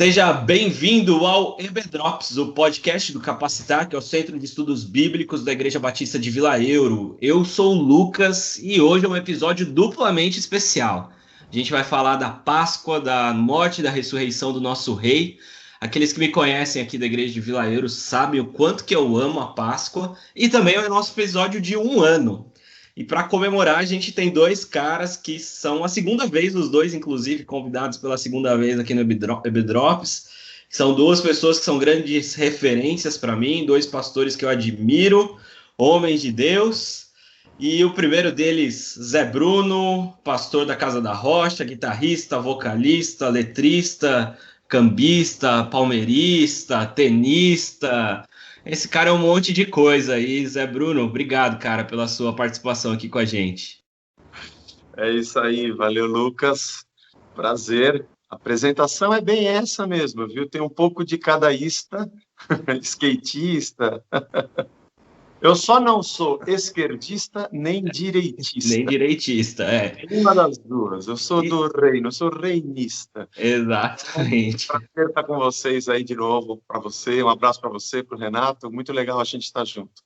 Seja bem-vindo ao EBDrops, o podcast do Capacitar, que é o Centro de Estudos Bíblicos da Igreja Batista de Vila Euro. Eu sou o Lucas e hoje é um episódio duplamente especial. A gente vai falar da Páscoa, da morte e da ressurreição do nosso rei. Aqueles que me conhecem aqui da Igreja de Vila Euro sabem o quanto que eu amo a Páscoa, e também é o nosso episódio de 1 ano. E para comemorar, a gente tem dois caras que são a segunda vez, os dois, inclusive, convidados pela segunda vez aqui no EBDrops. São duas pessoas que são grandes referências para mim, dois pastores que eu admiro, homens de Deus. E o primeiro deles, Zé Bruno, pastor da Casa da Rocha, guitarrista, vocalista, letrista, cambista, palmeirista, tenista. Esse cara é um monte de coisa. E Zé Bruno, obrigado, cara, pela sua participação aqui com a gente. É isso aí, valeu, Lucas. Prazer. A apresentação é bem essa mesmo, viu? Tem um pouco de cadaísta, skatista. Eu só não sou esquerdista nem direitista. Nem direitista, é. Uma das duas. Eu sou do reino, eu sou reinista. Exatamente. Prazer estar com vocês aí de novo, para você. Um abraço para você, para o Renato. Muito legal a gente estar junto.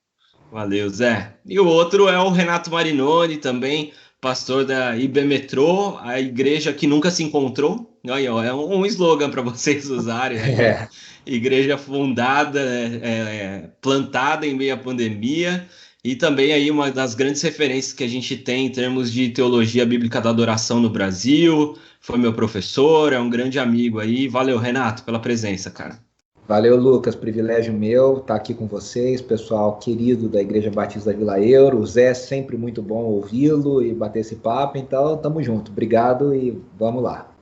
Valeu, Zé. E o outro é o Renato Marinoni, também pastor da IB Metrô, a igreja que nunca se encontrou. Aí, ó, é um slogan para vocês usarem. Igreja fundada, plantada em meio à pandemia, e também aí uma das grandes referências que a gente tem em termos de teologia bíblica da adoração no Brasil. Foi meu professor, é um grande amigo aí. Valeu, Renato, pela presença, cara. Valeu, Lucas, privilégio meu estar aqui com vocês, pessoal querido da Igreja Batista da Vila Euro. O Zé, sempre muito bom ouvi-lo e bater esse papo, então tamo junto. Obrigado e vamos lá.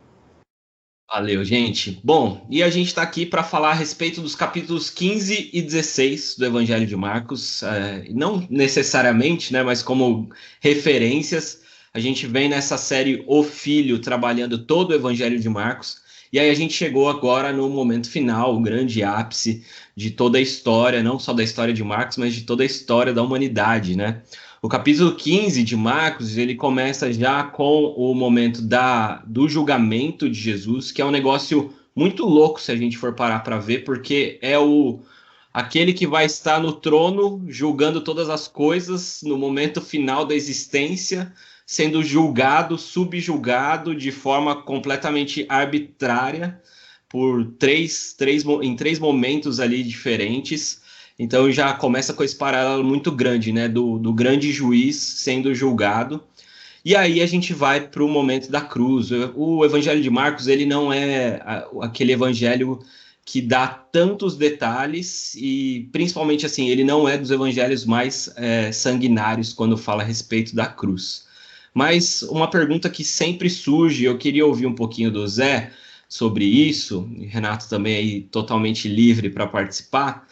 Valeu, gente. Bom, e a gente está aqui para falar a respeito dos capítulos 15 e 16 do Evangelho de Marcos. Não necessariamente, né, mas como referências. A gente vem nessa série O Filho trabalhando todo o Evangelho de Marcos. E aí a gente chegou agora no momento final, o grande ápice de toda a história, não só da história de Marcos, mas de toda a história da humanidade, né? O capítulo 15 de Marcos, ele começa já com o momento do julgamento de Jesus, que é um negócio muito louco se a gente for parar para ver, porque é aquele que vai estar no trono julgando todas as coisas no momento final da existência, sendo julgado, subjulgado de forma completamente arbitrária em três momentos ali diferentes. Então já começa com esse paralelo muito grande, né, do grande juiz sendo julgado. E aí a gente vai para o momento da cruz. O Evangelho de Marcos, ele não é aquele evangelho que dá tantos detalhes e, principalmente assim, ele não é dos evangelhos mais sanguinários quando fala a respeito da cruz. Mas uma pergunta que sempre surge, eu queria ouvir um pouquinho do Zé sobre isso, e Renato também aí totalmente livre para participar.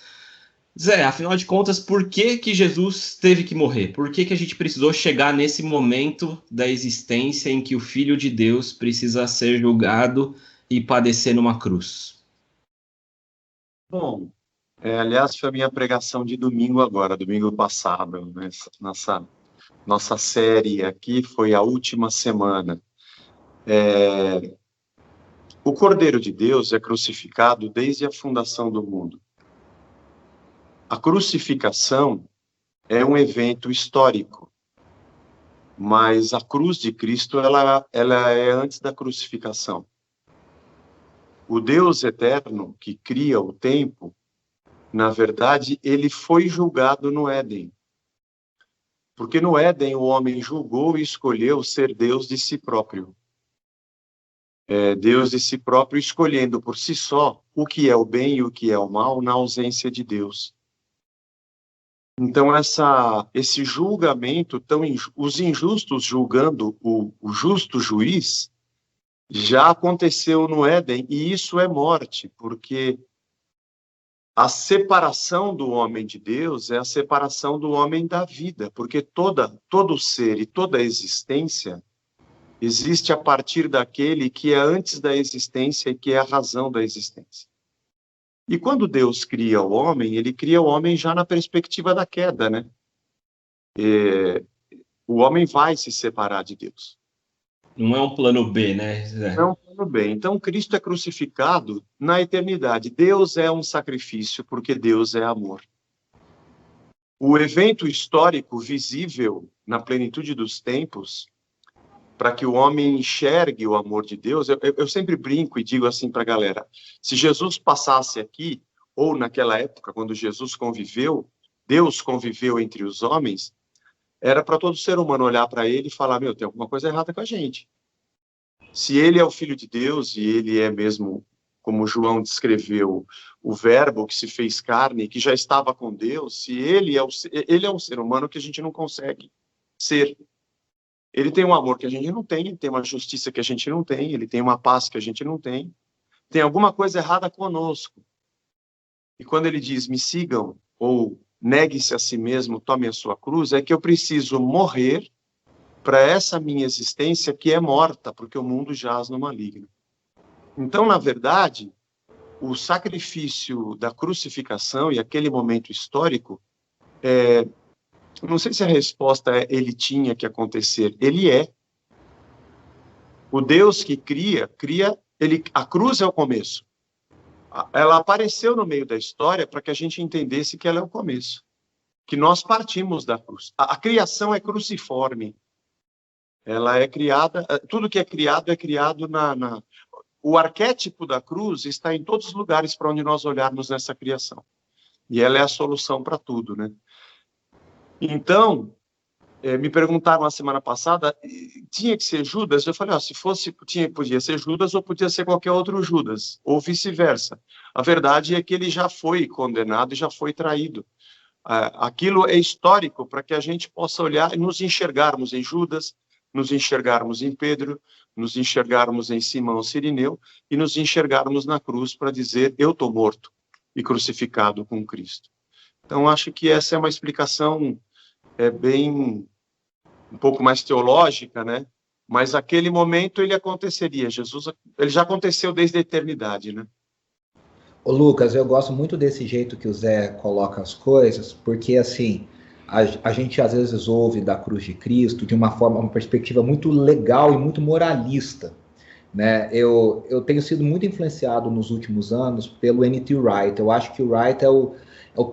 Zé, afinal de contas, por que Jesus teve que morrer? Por que a gente precisou chegar nesse momento da existência em que o Filho de Deus precisa ser julgado e padecer numa cruz? Bom, aliás, foi a minha pregação de domingo agora, domingo passado, né? Nossa série aqui foi a última semana. O Cordeiro de Deus é crucificado desde a fundação do mundo. A crucificação é um evento histórico, mas a cruz de Cristo ela é antes da crucificação. O Deus eterno que cria o tempo, na verdade, ele foi julgado no Éden. Porque no Éden o homem julgou e escolheu ser Deus de si próprio. Deus de si próprio escolhendo por si só o que é o bem e o que é o mal na ausência de Deus. Então esse julgamento, os injustos julgando o justo juiz, já aconteceu no Éden, e isso é morte, porque a separação do homem de Deus é a separação do homem da vida, porque todo ser e toda existência existe a partir daquele que é antes da existência e que é a razão da existência. E quando Deus cria o homem, ele cria o homem já na perspectiva da queda, né? O homem vai se separar de Deus. Não é um plano B, né? Não, tudo bem. Então, Cristo é crucificado na eternidade. Deus é um sacrifício, porque Deus é amor. O evento histórico visível na plenitude dos tempos, para que o homem enxergue o amor de Deus, eu sempre brinco e digo assim para a galera, se Jesus passasse aqui, ou naquela época, quando Jesus conviveu, Deus conviveu entre os homens, era para todo ser humano olhar para ele e falar, meu, tem alguma coisa errada com a gente. Se ele é o Filho de Deus, e ele é mesmo, como João descreveu, o verbo que se fez carne, que já estava com Deus, se ele é um ser humano que a gente não consegue ser. Ele tem um amor que a gente não tem, ele tem uma justiça que a gente não tem, ele tem uma paz que a gente não tem. Tem alguma coisa errada conosco. E quando ele diz, me sigam, ou negue-se a si mesmo, tome a sua cruz, é que eu preciso morrer para essa minha existência que é morta, porque o mundo jaz no maligno. Então, na verdade, o sacrifício da crucificação e aquele momento histórico, não sei se a resposta é ele tinha que acontecer, ele é. O Deus que cria, a cruz é o começo. Ela apareceu no meio da história para que a gente entendesse que ela é o começo, que nós partimos da cruz. A criação é cruciforme. Ela é criada, tudo que é criado o arquétipo da cruz está em todos os lugares para onde nós olharmos nessa criação. E ela é a solução para tudo, né? Então, me perguntaram na semana passada, tinha que ser Judas? Eu falei, se fosse, podia ser Judas ou podia ser qualquer outro Judas, ou vice-versa. A verdade é que ele já foi condenado e já foi traído. Aquilo é histórico para que a gente possa olhar e nos enxergarmos em Judas, nos enxergarmos em Pedro, nos enxergarmos em Simão Cirineu e nos enxergarmos na cruz para dizer, eu estou morto e crucificado com Cristo. Então, acho que essa é uma explicação bem um pouco mais teológica, né? Mas aquele momento ele aconteceria. Jesus, ele já aconteceu desde a eternidade, né? Ô Lucas, eu gosto muito desse jeito que o Zé coloca as coisas, porque assim, a gente às vezes ouve da cruz de Cristo de uma forma, uma perspectiva muito legal e muito moralista, né? Eu tenho sido muito influenciado nos últimos anos pelo N.T. Wright. Eu acho que o Wright é o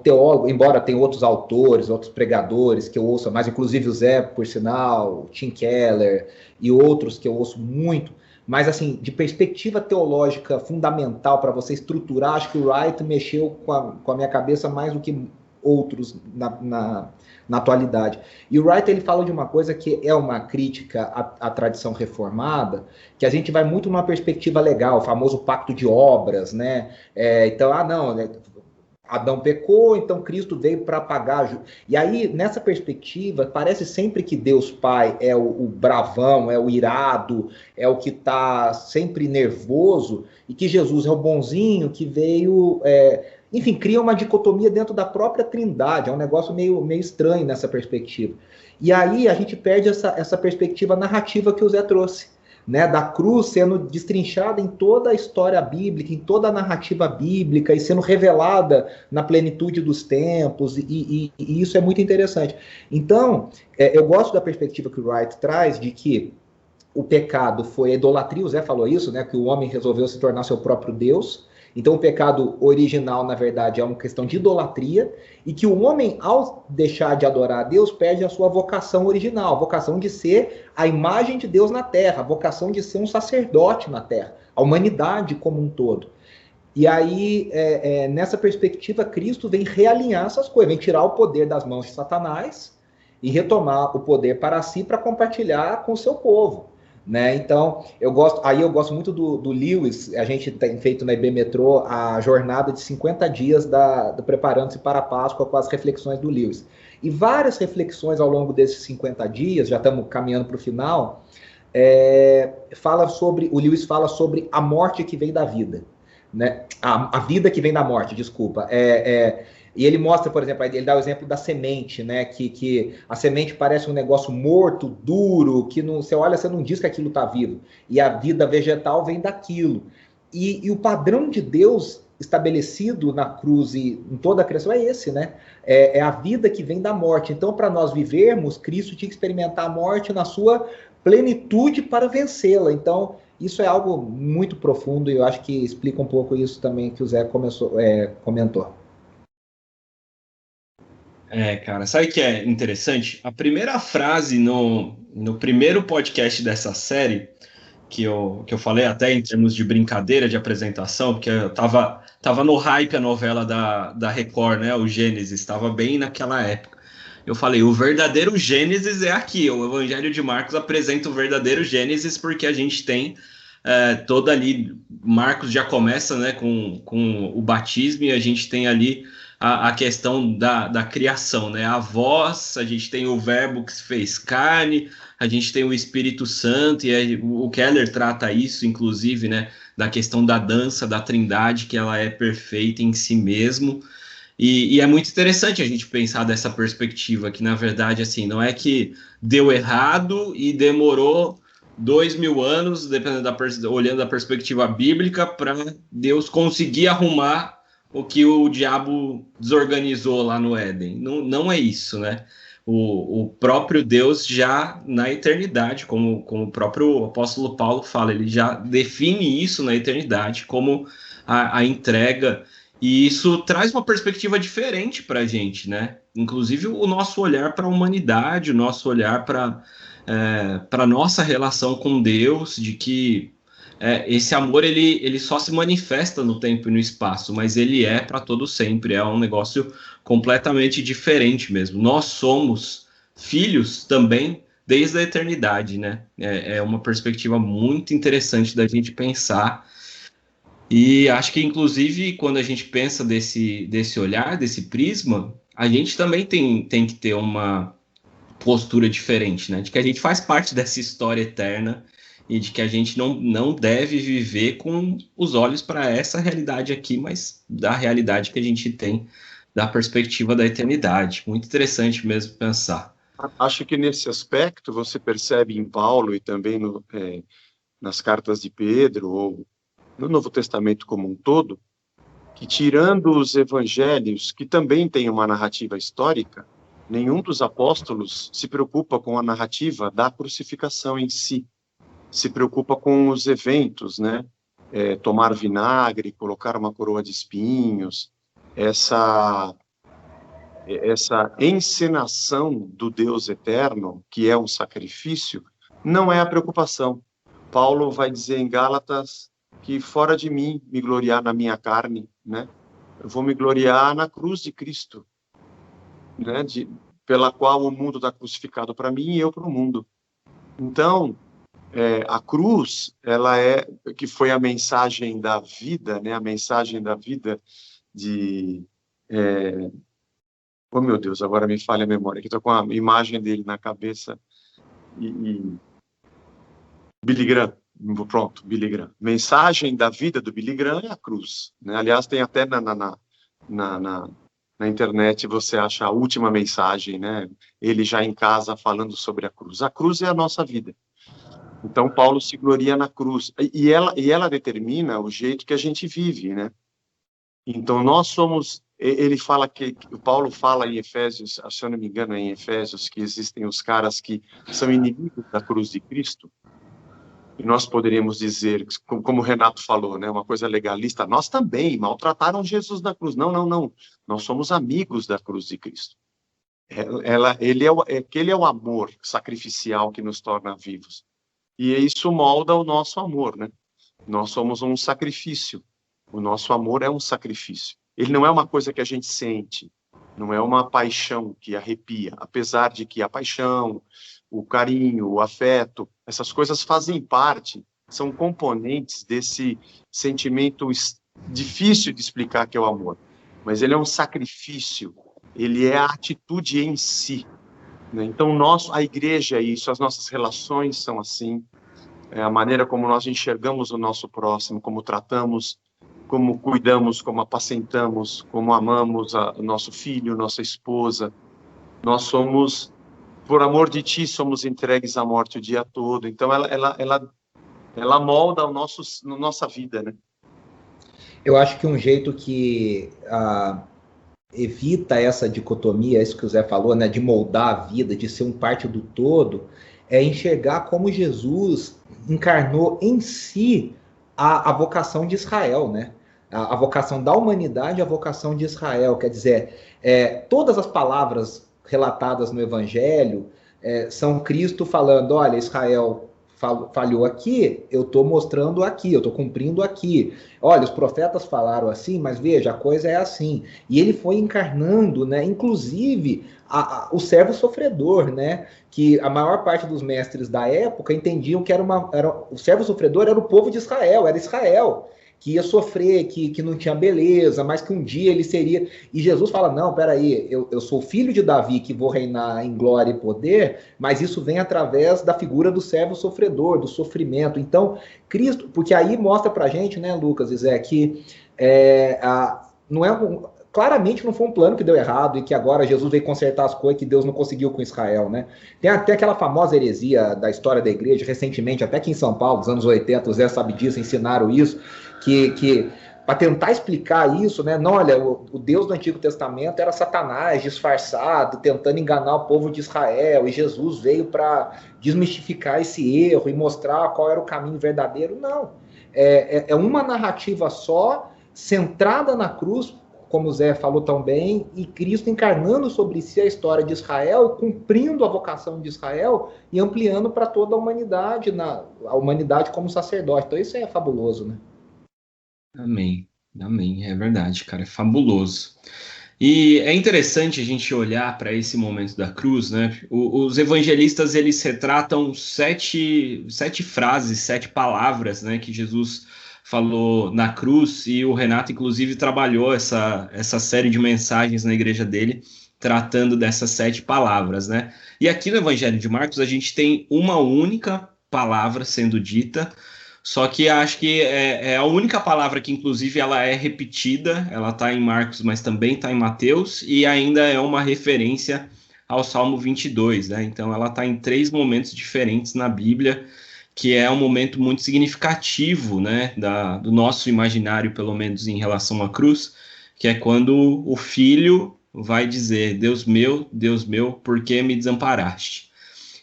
teólogo, embora tenha outros autores, outros pregadores que eu ouço, mas inclusive o Zé, por sinal, Tim Keller e outros que eu ouço muito, mas assim, de perspectiva teológica fundamental para você estruturar, acho que o Wright mexeu com a minha cabeça mais do que outros na atualidade. E o Wright, ele fala de uma coisa que é uma crítica à tradição reformada, que a gente vai muito numa perspectiva legal, o famoso pacto de obras, né? Então, Adão pecou, então Cristo veio para pagar. E aí, nessa perspectiva, parece sempre que Deus Pai é o bravão, é o irado, é o que está sempre nervoso, e que Jesus é o bonzinho que veio... Enfim, cria uma dicotomia dentro da própria Trindade. É um negócio meio estranho nessa perspectiva. E aí a gente perde essa perspectiva narrativa que o Zé trouxe, né, da cruz sendo destrinchada em toda a história bíblica, em toda a narrativa bíblica e sendo revelada na plenitude dos tempos, e isso é muito interessante. Então, eu gosto da perspectiva que o Wright traz de que o pecado foi a idolatria, o Zé falou isso, né, que o homem resolveu se tornar seu próprio Deus. Então, o pecado original, na verdade, é uma questão de idolatria, e que o homem, ao deixar de adorar a Deus, perde a sua vocação original, a vocação de ser a imagem de Deus na Terra, a vocação de ser um sacerdote na Terra, a humanidade como um todo. E aí, nessa perspectiva, Cristo vem realinhar essas coisas, vem tirar o poder das mãos de Satanás e retomar o poder para si, para compartilhar com o seu povo. Né? Então, eu gosto muito do Lewis. A gente tem feito na IB Metrô a jornada de 50 dias do Preparando-se para a Páscoa com as reflexões do Lewis. E várias reflexões ao longo desses 50 dias, já estamos caminhando para o final, o Lewis fala sobre a morte que vem da vida. Né? A vida que vem da morte, desculpa. E ele mostra, por exemplo, ele dá o exemplo da semente, né? Que a semente parece um negócio morto, duro, que não, você olha, você não diz que aquilo está vivo. E a vida vegetal vem daquilo. E o padrão de Deus estabelecido na cruz e em toda a criação é esse, né? É a vida que vem da morte. Então, para nós vivermos, Cristo tinha que experimentar a morte na sua plenitude para vencê-la. Então, isso é algo muito profundo e eu acho que explica um pouco isso também que o Zé comentou. Cara, sabe o que é interessante? A primeira frase no primeiro podcast dessa série, que eu falei até em termos de brincadeira de apresentação, porque eu tava no hype a novela da Record, né? O Gênesis, estava bem naquela época. Eu falei, o verdadeiro Gênesis é aqui, o Evangelho de Marcos apresenta o verdadeiro Gênesis, porque a gente tem toda ali, Marcos já começa, né, com o batismo, e a gente tem ali a questão da criação, né? A voz, a gente tem o verbo que se fez carne, a gente tem o Espírito Santo, e o Keller trata isso, inclusive, né, da questão da dança, da trindade, que ela é perfeita em si mesmo, e é muito interessante a gente pensar dessa perspectiva, que na verdade, assim, não é que deu errado e demorou 2000 anos, olhando a perspectiva bíblica, para Deus conseguir arrumar o que o diabo desorganizou lá no Éden. Não é isso, né? O próprio Deus já na eternidade, como o próprio apóstolo Paulo fala, ele já define isso na eternidade como a entrega, e isso traz uma perspectiva diferente para a gente, né? Inclusive o nosso olhar para a humanidade, o nosso olhar para a nossa relação com Deus, de que esse amor ele só se manifesta no tempo e no espaço, mas ele é para todo sempre, é um negócio completamente diferente mesmo. Nós somos filhos também desde a eternidade, né? É uma perspectiva muito interessante da gente pensar, e acho que inclusive quando a gente pensa desse olhar, desse prisma, a gente também tem que ter uma postura diferente, né? De que a gente faz parte dessa história eterna e de que a gente não deve viver com os olhos para essa realidade aqui, mas da realidade que a gente tem da perspectiva da eternidade. Muito interessante mesmo pensar. Acho que nesse aspecto você percebe em Paulo e também nas cartas de Pedro, ou no Novo Testamento como um todo, que tirando os evangelhos, que também têm uma narrativa histórica, nenhum dos apóstolos se preocupa com a narrativa da crucificação em si. Se preocupa com os eventos, né? Tomar vinagre, colocar uma coroa de espinhos, essa encenação do Deus eterno, que é um sacrifício, não é a preocupação. Paulo vai dizer em Gálatas que fora de mim me gloriar na minha carne, né? Eu vou me gloriar na cruz de Cristo, né? Pela qual o mundo está crucificado para mim e eu para o mundo. Então, a cruz, ela que foi a mensagem da vida, né? A mensagem da vida de... Oh, meu Deus, agora me falha a memória, que estou com a imagem dele na cabeça. Billy Graham, pronto, Billy Graham. Mensagem da vida do Billy Graham é a cruz, né? Aliás, tem até na internet, você acha a última mensagem, né? Ele já em casa falando sobre a cruz. A cruz é a nossa vida. Então, Paulo se gloria na cruz. E ela determina o jeito que a gente vive, né? Então, nós somos... Paulo fala em Efésios, se eu não me engano, em Efésios, que existem os caras que são inimigos da cruz de Cristo. E nós poderíamos dizer, como o Renato falou, né? Uma coisa legalista, nós também maltrataram Jesus na cruz. Não. Nós somos amigos da cruz de Cristo. Ele é o amor sacrificial que nos torna vivos. E isso molda o nosso amor, né? Nós somos um sacrifício. O nosso amor é um sacrifício. Ele não é uma coisa que a gente sente, não é uma paixão que arrepia, apesar de que a paixão, o carinho, o afeto, essas coisas fazem parte, são componentes desse sentimento difícil de explicar que é o amor. Mas ele é um sacrifício, ele é a atitude em si. Então, a igreja é isso, as nossas relações são assim, a maneira como nós enxergamos o nosso próximo, como tratamos, como cuidamos, como apacentamos, como amamos o nosso filho, nossa esposa. Nós somos, por amor de ti, somos entregues à morte o dia todo. Então, ela molda nossa vida, né? Eu acho que um jeito que evita essa dicotomia, isso que o Zé falou, né, de moldar a vida, de ser um parte do todo, é enxergar como Jesus encarnou em si a vocação de Israel, né? A vocação da humanidade, a vocação de Israel. Quer dizer, todas as palavras relatadas no Evangelho são Cristo falando, olha, Israel falhou aqui, eu estou mostrando aqui, eu estou cumprindo aqui. Olha, os profetas falaram assim, mas veja, a coisa é assim. E ele foi encarnando, né, inclusive, o servo sofredor, né, que a maior parte dos mestres da época entendiam que o servo sofredor era o povo de Israel, era Israel, que ia sofrer, que não tinha beleza, mas que um dia ele seria... E Jesus fala, não, peraí, eu sou filho de Davi, que vou reinar em glória e poder, mas isso vem através da figura do servo sofredor, do sofrimento. Então, Cristo... Porque aí mostra pra gente, né, Lucas e Zé, que não é... Claramente não foi um plano que deu errado e que agora Jesus veio consertar as coisas que Deus não conseguiu com Israel, né? Tem até aquela famosa heresia da história da igreja, recentemente, até aqui em São Paulo, nos anos 80, o Zé sabe disso, ensinaram isso, que para tentar explicar isso, né? Não, olha, o Deus do Antigo Testamento era Satanás disfarçado, tentando enganar o povo de Israel, e Jesus veio para desmistificar esse erro e mostrar qual era o caminho verdadeiro. Não. É uma narrativa só, centrada na cruz, como o Zé falou tão bem, e Cristo encarnando sobre si a história de Israel, cumprindo a vocação de Israel e ampliando para toda a humanidade, a humanidade como sacerdote. Então isso é fabuloso, né? Amém, amém, é verdade, cara, é fabuloso. E é interessante a gente olhar para esse momento da cruz, né? Os evangelistas, eles retratam sete frases, 7 palavras, né, que Jesus falou na cruz, e o Renato, inclusive, trabalhou essa série de mensagens na igreja dele, tratando dessas 7 palavras, né? E aqui no Evangelho de Marcos, a gente tem uma única palavra sendo dita, só que acho que é a única palavra que, inclusive, ela é repetida, ela está em Marcos, mas também está em Mateus, e ainda é uma referência ao Salmo 22, né? Então, ela está em 3 momentos diferentes na Bíblia, que é um momento muito significativo, né, do nosso imaginário, pelo menos em relação à cruz, que é quando o filho vai dizer, Deus meu, por que me desamparaste?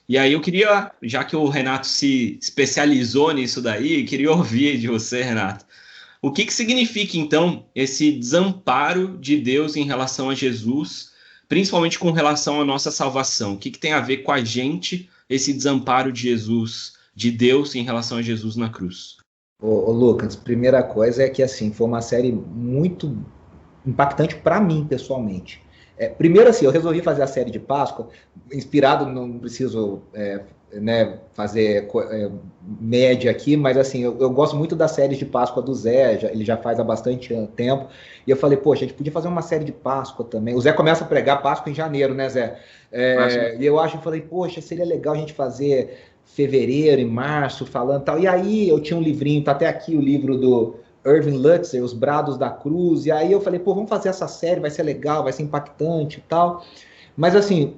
E aí eu queria, já que o Renato se especializou nisso daí, queria ouvir de você, Renato, o que significa, então, esse desamparo de Deus em relação a Jesus, principalmente com relação à nossa salvação? O que tem a ver com a gente, esse desamparo de Jesus, de Deus em relação a Jesus na cruz? Ô Lucas, primeira coisa é que assim, foi uma série muito impactante para mim, pessoalmente. Primeiro assim, eu resolvi fazer a série de Páscoa, inspirado, não preciso né, fazer média aqui, mas assim, eu gosto muito das séries de Páscoa do Zé, ele já faz há bastante tempo, e eu falei, poxa, a gente podia fazer uma série de Páscoa também. O Zé começa a pregar Páscoa em janeiro, né, Zé? E eu falei, poxa, seria legal a gente fazer fevereiro e março, falando tal. E aí eu tinha um livrinho, tá até aqui o livro do Irving Lutzer, Os Brados da Cruz, e aí eu falei, pô, vamos fazer essa série, vai ser legal, vai ser impactante e tal. Mas assim,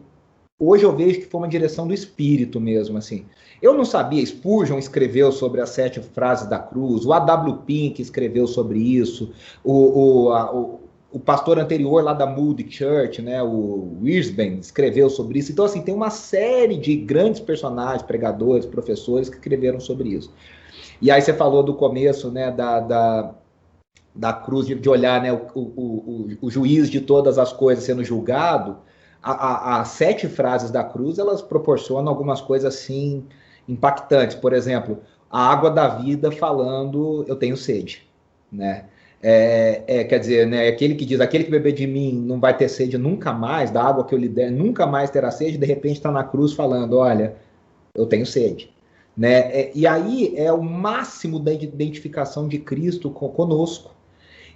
hoje eu vejo que foi uma direção do espírito mesmo, assim. Eu não sabia, Spurgeon escreveu sobre as 7 frases da cruz, o A.W. Pink escreveu sobre isso, o pastor anterior lá da Moody Church, né, o Wirsben, escreveu sobre isso. Então, assim, tem uma série de grandes personagens, pregadores, professores que escreveram sobre isso. E aí você falou do começo, né, da cruz, de olhar, né, o juiz de todas as coisas sendo julgado. As 7 frases da cruz, elas proporcionam algumas coisas, assim, impactantes. Por exemplo, a água da vida falando, eu tenho sede, né? Quer dizer, né, aquele que diz, aquele que beber de mim não vai ter sede nunca mais, da água que eu lhe der nunca mais terá sede, de repente está na cruz falando, olha, eu tenho sede, né? E aí é o máximo da identificação de Cristo conosco.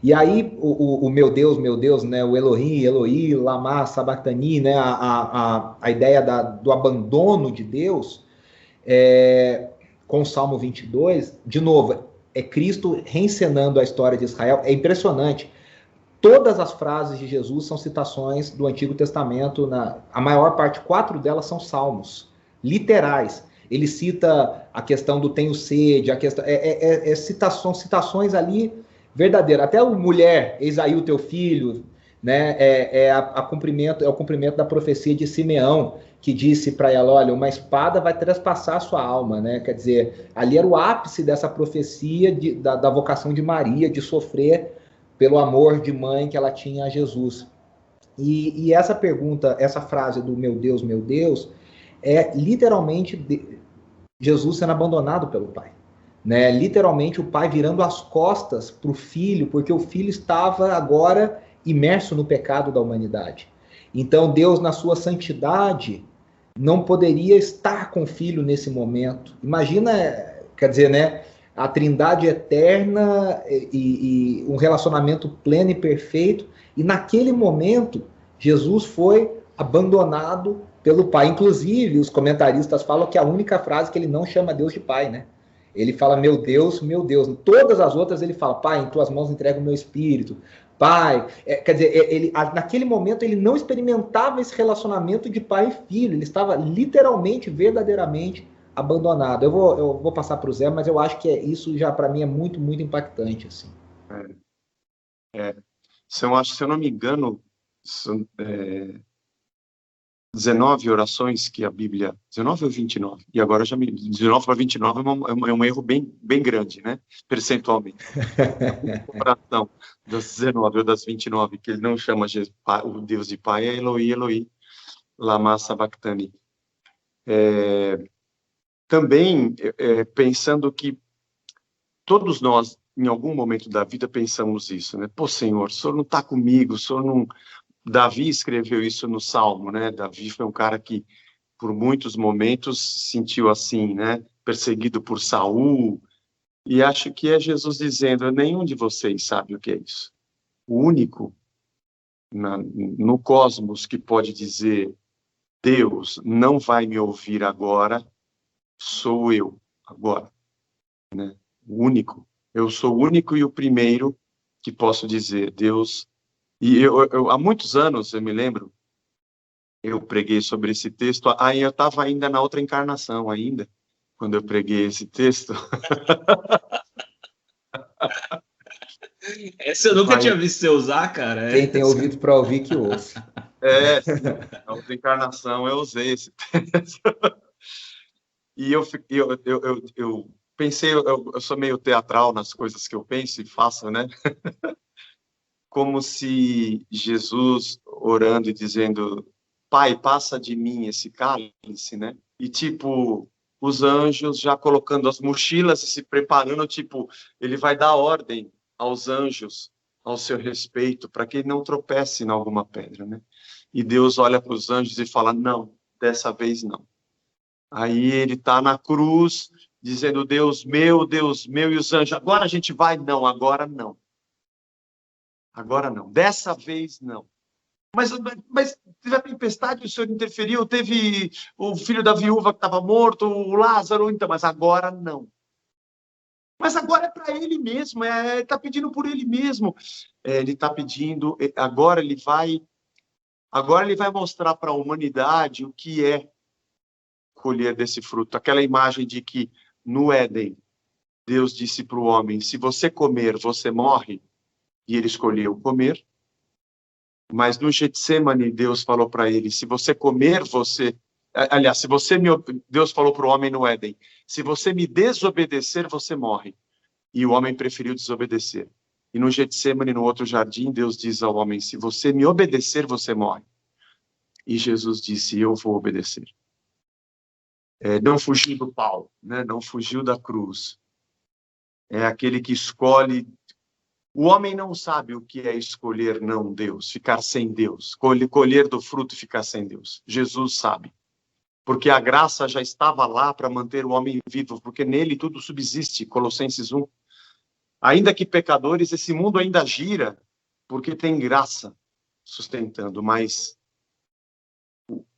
E aí o meu Deus, né, o Elohim, Eloi, Lama, Sabachthani, né, a ideia do abandono de Deus, com o Salmo 22, de novo, é Cristo reencenando a história de Israel. É impressionante. Todas as frases de Jesus são citações do Antigo Testamento. A maior parte, 4 delas são salmos, literais. Ele cita a questão do tenho sede, a questão, citações ali verdadeiro. Até o mulher, eis aí o teu filho, né? É o cumprimento da profecia de Simeão, que disse para ela, olha, uma espada vai traspassar a sua alma, né? Quer dizer, ali era o ápice dessa profecia da vocação de Maria, de sofrer pelo amor de mãe que ela tinha a Jesus. E essa pergunta, essa frase do meu Deus, é literalmente Jesus sendo abandonado pelo Pai. Né? Literalmente o Pai virando as costas para o Filho, porque o Filho estava agora imerso no pecado da humanidade. Então Deus, na sua santidade, não poderia estar com o Filho nesse momento. Imagina, quer dizer, né? A Trindade eterna e um relacionamento pleno e perfeito. E naquele momento, Jesus foi abandonado pelo Pai. Inclusive, os comentaristas falam que a única frase que ele não chama Deus de Pai, né? Ele fala, meu Deus, meu Deus. Todas as outras ele fala, Pai, em tuas mãos entrego o meu espírito. Pai, quer dizer, naquele momento ele não experimentava esse relacionamento de pai e filho. Ele estava literalmente, verdadeiramente abandonado. Eu vou passar para o Zé, mas eu acho que isso já para mim é muito, muito impactante. Assim. Se eu não me engano, 19 orações que a Bíblia... 19 ou 29? E agora 19 para 29 é um erro bem, bem grande, né? Percentualmente. A oração das 19 ou das 29, que ele não chama o Deus de Pai, é Eloi, Eloi, lama sabachthani. Também pensando que todos nós, em algum momento da vida, pensamos isso, né? Pô, Senhor, o Senhor não está comigo, o Senhor não... Davi escreveu isso no Salmo, né? Davi foi um cara que, por muitos momentos, se sentiu assim, né? Perseguido por Saul. E acho que é Jesus dizendo, nenhum de vocês sabe o que é isso. O único no cosmos que pode dizer, Deus não vai me ouvir agora, sou eu, agora. Né? O único. Eu sou o único e o primeiro que posso dizer, Deus... E há muitos anos, eu me lembro, eu preguei sobre esse texto, aí eu estava ainda na outra encarnação, ainda, quando eu preguei esse texto. Essa eu nunca tinha visto você usar, cara. Quem tem ouvido para ouvir, que ouça. Na outra encarnação eu usei esse texto. E eu pensei, eu sou meio teatral nas coisas que eu penso e faço, né? Como se Jesus orando e dizendo, Pai, passa de mim esse cálice, né? E tipo, os anjos já colocando as mochilas e se preparando, tipo, ele vai dar ordem aos anjos ao seu respeito, para que ele não tropece em alguma pedra, né? E Deus olha para os anjos e fala, não, dessa vez não. Aí ele está na cruz, dizendo, Deus meu, e os anjos, agora a gente vai? Não, agora não. Agora não, dessa vez não. Mas teve a tempestade, o Senhor interferiu, teve o filho da viúva que estava morto, o Lázaro, então, mas agora não. Mas agora é para ele mesmo, ele está pedindo por ele mesmo. Ele está pedindo, agora ele vai mostrar para a humanidade o que é colher desse fruto. Aquela imagem de que no Éden, Deus disse para o homem, se você comer, você morre. E ele escolheu comer. Mas no Getsemane, Deus falou para ele, se você comer, você... Aliás, Deus falou para o homem no Éden, se você me desobedecer, você morre. E o homem preferiu desobedecer. E no Getsemane, no outro jardim, Deus diz ao homem, se você me obedecer, você morre. E Jesus disse, eu vou obedecer. Não fugiu do pau, né? Não fugiu da cruz. É aquele que escolhe... O homem não sabe o que é escolher não Deus, ficar sem Deus, colher do fruto e ficar sem Deus. Jesus sabe. Porque a graça já estava lá para manter o homem vivo, porque nele tudo subsiste, Colossenses 1. Ainda que pecadores, esse mundo ainda gira, porque tem graça sustentando, mas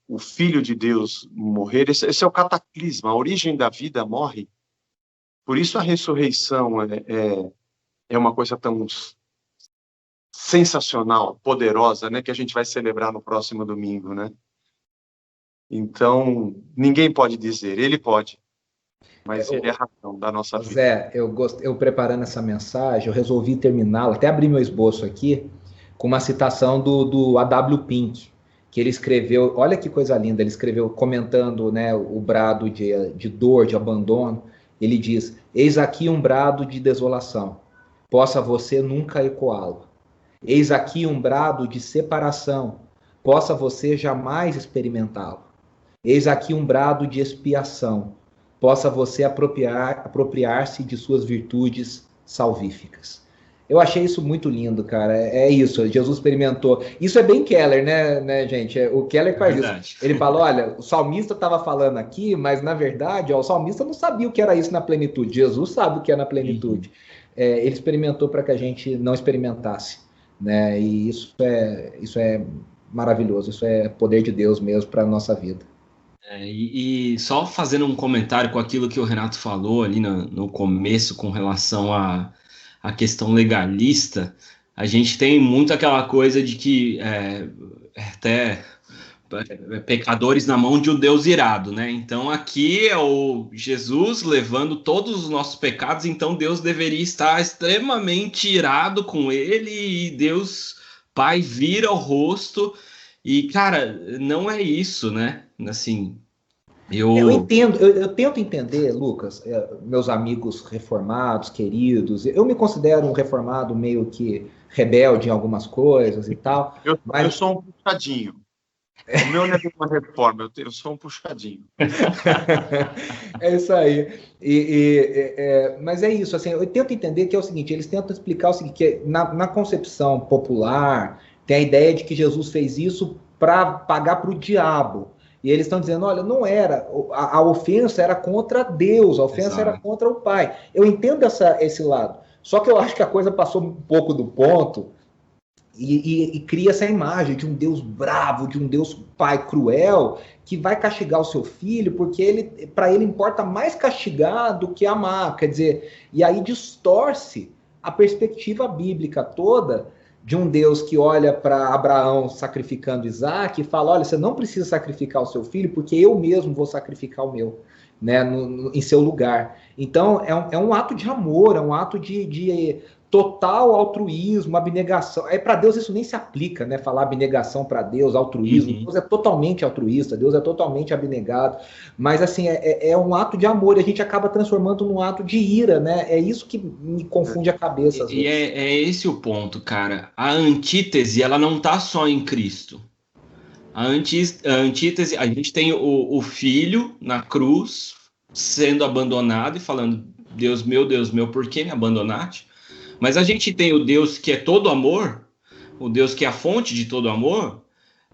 o Filho de Deus morrer, esse é o cataclisma, a origem da vida morre. Por isso a ressurreição é uma coisa tão sensacional, poderosa, né, que a gente vai celebrar no próximo domingo, né? Então, ninguém pode dizer, ele pode. Mas ele é a razão da nossa vida. Zé, eu preparando essa mensagem, eu resolvi terminá-la, até abri meu esboço aqui, com uma citação do A.W. Pink, que ele escreveu, olha que coisa linda, ele escreveu comentando, né, o brado de dor, de abandono, ele diz: eis aqui um brado de desolação, possa você nunca ecoá-lo. Eis aqui um brado de separação, possa você jamais experimentá-lo. Eis aqui um brado de expiação, possa você apropriar-se de suas virtudes salvíficas. Eu achei isso muito lindo, cara. É isso, Jesus experimentou. Isso é bem Keller, né, gente? O Keller faz isso. Ele fala, olha, o salmista estava falando aqui, mas na verdade, o salmista não sabia o que era isso na plenitude. Jesus sabe o que é na plenitude. Ele experimentou para que a gente não experimentasse, né? E isso é maravilhoso. Isso é poder de Deus mesmo para a nossa vida. E só fazendo um comentário com aquilo que o Renato falou ali no começo com relação à questão legalista, a gente tem muito aquela coisa de que até pecadores na mão de um Deus irado, né? Então aqui é o Jesus levando todos os nossos pecados, então Deus deveria estar extremamente irado com ele e Deus Pai vira o rosto e, cara, não é isso, né? Assim, eu entendo, eu tento entender, Lucas, meus amigos reformados, queridos, eu me considero um reformado meio que rebelde em algumas coisas e tal. Eu sou um puxadinho. O meu não é uma reforma, eu sou um puxadinho. É isso aí. Mas é isso, assim, eu tento entender que é o seguinte, eles tentam explicar o seguinte, que na concepção popular, tem a ideia de que Jesus fez isso para pagar para o diabo. E eles estão dizendo, olha, não era, a ofensa era contra Deus, a ofensa era contra o Pai. Eu entendo esse lado, só que eu acho que a coisa passou um pouco do ponto e cria essa imagem de um Deus bravo, de um Deus Pai cruel, que vai castigar o seu filho, porque para ele importa mais castigar do que amar, quer dizer, e aí distorce a perspectiva bíblica toda de um Deus que olha para Abraão sacrificando Isaac e fala, olha, você não precisa sacrificar o seu filho, porque eu mesmo vou sacrificar o meu, né, em seu lugar. Então, é um ato de amor, é um ato de total altruísmo, abnegação. Para Deus isso nem se aplica, né, falar abnegação para Deus, altruísmo. Deus é totalmente altruísta, Deus é totalmente abnegado, mas assim, é um ato de amor, e a gente acaba transformando num ato de ira, né, é isso que me confunde a cabeça. E é esse o ponto, cara. A antítese, ela não tá só em Cristo. A antítese, a gente tem o filho na cruz, sendo abandonado e falando, Deus meu, por que me abandonaste? Mas a gente tem o Deus que é todo amor, o Deus que é a fonte de todo amor,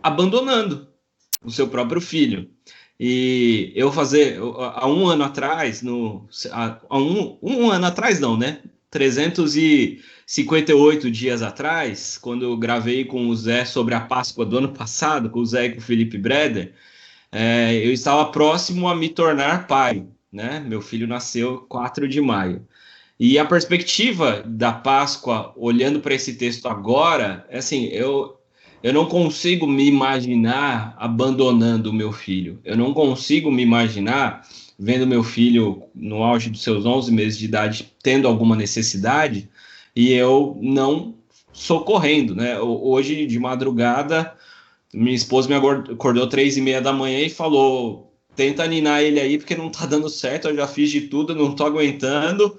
abandonando o seu próprio filho. E há um ano atrás, um ano atrás não, né? 358 dias atrás, quando eu gravei com o Zé sobre a Páscoa do ano passado, com o Zé e com o Felipe Breder, eu estava próximo a me tornar pai, né? Meu filho nasceu 4 de maio. E a perspectiva da Páscoa, olhando para esse texto agora, assim, eu não consigo me imaginar abandonando o meu filho. Eu não consigo me imaginar vendo meu filho no auge dos seus 11 meses de idade tendo alguma necessidade e eu não socorrendo, né? Hoje, de madrugada, minha esposa me acordou 3h30 da manhã e falou, tenta ninar ele aí porque não tá dando certo, eu já fiz de tudo, não tô aguentando.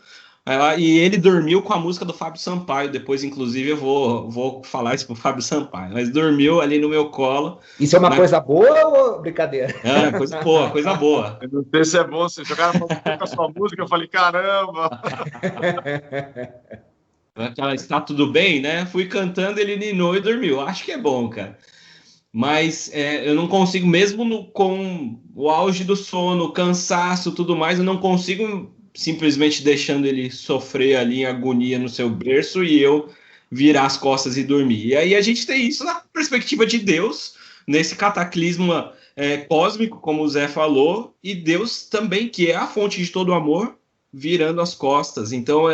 E ele dormiu com a música do Fábio Sampaio. Depois, inclusive, eu vou falar isso pro Fábio Sampaio. Mas dormiu ali no meu colo. Isso é uma coisa boa ou brincadeira? Coisa boa, coisa boa. Eu não sei se é bom, você jogaram com a sua música, eu falei, caramba! Aquela, está tudo bem, né? Fui cantando, ele ninou e dormiu. Acho que é bom, cara. Mas eu não consigo, mesmo com o auge do sono, cansaço, tudo mais, eu não consigo simplesmente deixando ele sofrer ali em agonia no seu berço e eu virar as costas e dormir. E aí a gente tem isso na perspectiva de Deus, nesse cataclisma cósmico, como o Zé falou, e Deus também, que é a fonte de todo o amor, virando as costas. Então,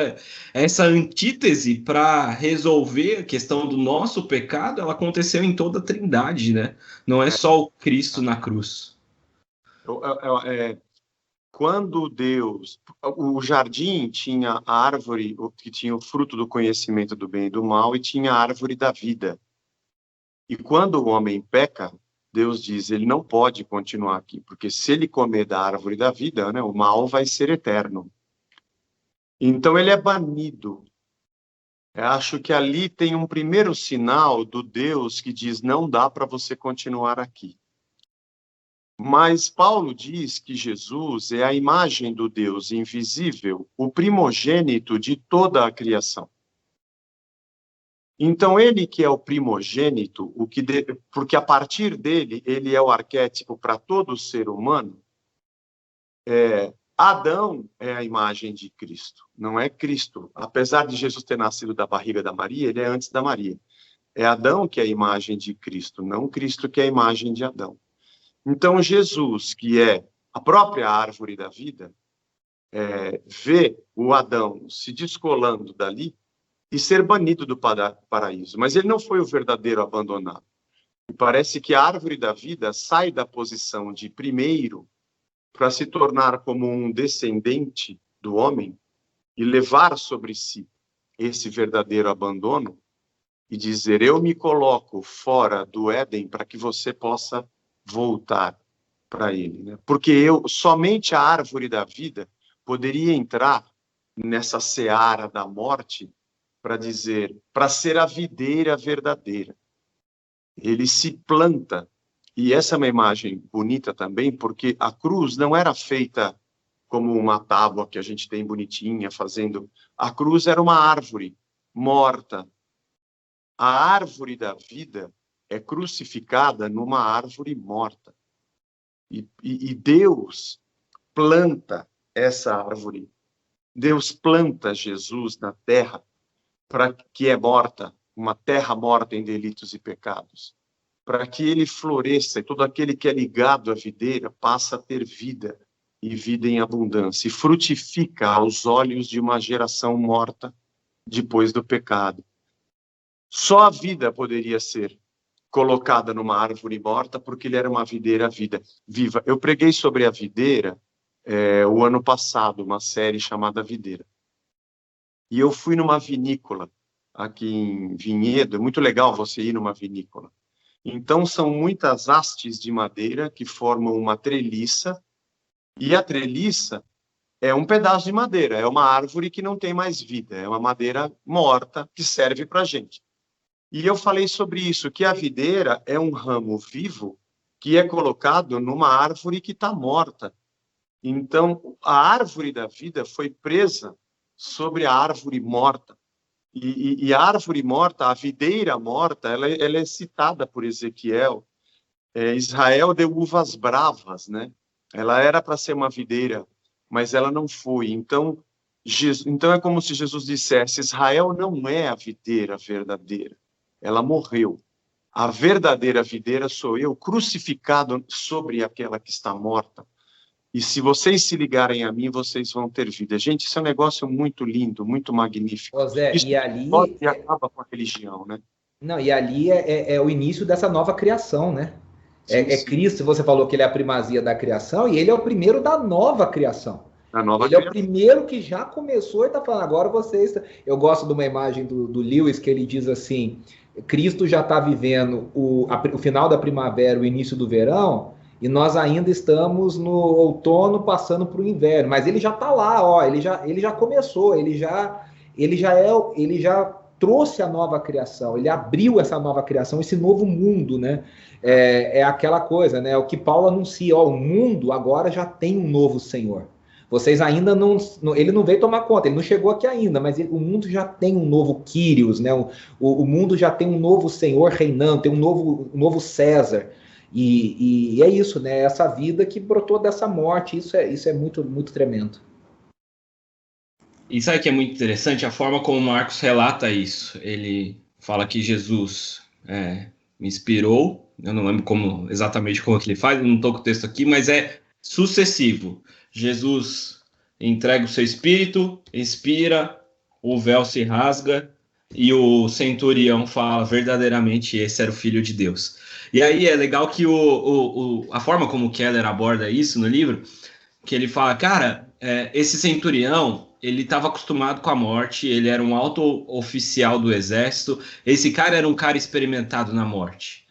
essa antítese para resolver a questão do nosso pecado, ela aconteceu em toda a Trindade, né? Não é só o Cristo na cruz. quando Deus... O jardim tinha a árvore que tinha o fruto do conhecimento do bem e do mal, e tinha a árvore da vida. E quando o homem peca, Deus diz, ele não pode continuar aqui, porque se ele comer da árvore da vida, né, o mal vai ser eterno. Então ele é banido. Eu acho que ali tem um primeiro sinal do Deus que diz, não dá para você continuar aqui. Mas Paulo diz que Jesus é a imagem do Deus invisível, o primogênito de toda a criação. Então, ele que é o primogênito, porque a partir dele, ele é o arquétipo para todo ser humano, Adão é a imagem de Cristo, não é Cristo. Apesar de Jesus ter nascido da barriga da Maria, ele é antes da Maria. É Adão que é a imagem de Cristo, não Cristo que é a imagem de Adão. Então, Jesus, que é a própria árvore da vida, vê o Adão se descolando dali e ser banido do paraíso. Mas ele não foi o verdadeiro abandonado. E parece que a árvore da vida sai da posição de primeiro para se tornar como um descendente do homem e levar sobre si esse verdadeiro abandono e dizer, eu me coloco fora do Éden para que você possa voltar para ele, né? Porque somente a árvore da vida poderia entrar nessa seara da morte para dizer, para ser a videira verdadeira. Ele se planta, e essa é uma imagem bonita também, porque a cruz não era feita como uma tábua que a gente tem bonitinha, fazendo... A cruz era uma árvore morta. A árvore da vida é crucificada numa árvore morta. E Deus planta essa árvore. Deus planta Jesus na terra, que é morta, uma terra morta em delitos e pecados, para que ele floresça e todo aquele que é ligado à videira passa a ter vida, e vida em abundância, e frutifica aos olhos de uma geração morta depois do pecado. Só a vida poderia ser colocada numa árvore morta, porque ele era uma videira viva. Eu preguei sobre a videira o ano passado, uma série chamada Videira. E eu fui numa vinícola aqui em Vinhedo, é muito legal você ir numa vinícola. Então, são muitas hastes de madeira que formam uma treliça, e a treliça é um pedaço de madeira, é uma árvore que não tem mais vida, é uma madeira morta que serve para a gente. E eu falei sobre isso, que a videira é um ramo vivo que é colocado numa árvore que está morta. Então, a árvore da vida foi presa sobre a árvore morta. E a árvore morta, a videira morta, ela é citada por Ezequiel. Israel deu uvas bravas, né? Ela era para ser uma videira, mas ela não foi. Então é como se Jesus dissesse, Israel não é a videira verdadeira. Ela morreu. A verdadeira videira sou eu, crucificado sobre aquela que está morta. E se vocês se ligarem a mim, vocês vão ter vida. Gente, isso é um negócio muito lindo, muito magnífico. Ô Zé, isso e ali... acaba com a religião, né? Não, e ali é o início dessa nova criação, né? Sim. Cristo, você falou que ele é a primazia da criação, e ele é o primeiro da nova criação. Ele é o primeiro que já começou e está falando, agora vocês... Eu gosto de uma imagem do Lewis, que ele diz assim, Cristo já está vivendo o final da primavera, o início do verão, e nós ainda estamos no outono passando para o inverno, mas ele já está lá, ó, ele já começou, ele já trouxe a nova criação, ele abriu essa nova criação, esse novo mundo, né? É aquela coisa, né? O que Paulo anuncia, ó, o mundo agora já tem um novo Senhor. Vocês ainda não... Ele não veio tomar conta, ele não chegou aqui ainda, mas o mundo já tem um novo Quírios, né? O mundo já tem um novo Senhor reinando, tem um novo César. E é isso, né? Essa vida que brotou dessa morte, isso é muito, muito tremendo. E sabe o que é muito interessante? A forma como Marcos relata isso. Ele fala que Jesus me inspirou, eu não lembro exatamente como que ele faz, eu não estou com o texto aqui, mas é sucessivo. Jesus entrega o seu espírito, expira, o véu se rasga e o centurião fala, verdadeiramente esse era o Filho de Deus. E aí é legal que a forma como Keller aborda isso no livro, que ele fala, cara, esse centurião, ele estava acostumado com a morte, ele era um alto oficial do exército, esse cara era um cara experimentado na morte.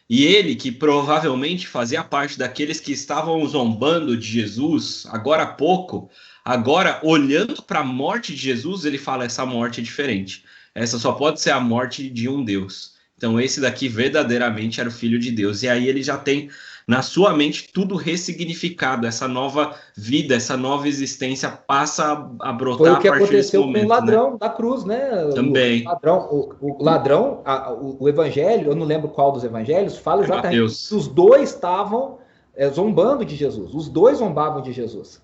E ele, que provavelmente fazia parte daqueles que estavam zombando de Jesus agora há pouco, agora olhando para a morte de Jesus, ele fala, essa morte é diferente. Essa só pode ser a morte de um Deus. Então esse daqui verdadeiramente era o Filho de Deus. E aí ele já tem na sua mente tudo ressignificado. Essa nova vida, essa nova existência passa a brotar. Foi o que a partir desse aconteceu momento, com o ladrão da cruz, né? Também. O ladrão, o evangelho, eu não lembro qual dos evangelhos, fala exatamente Mateus. que os dois estavam zombando de Jesus. Os dois zombavam de Jesus.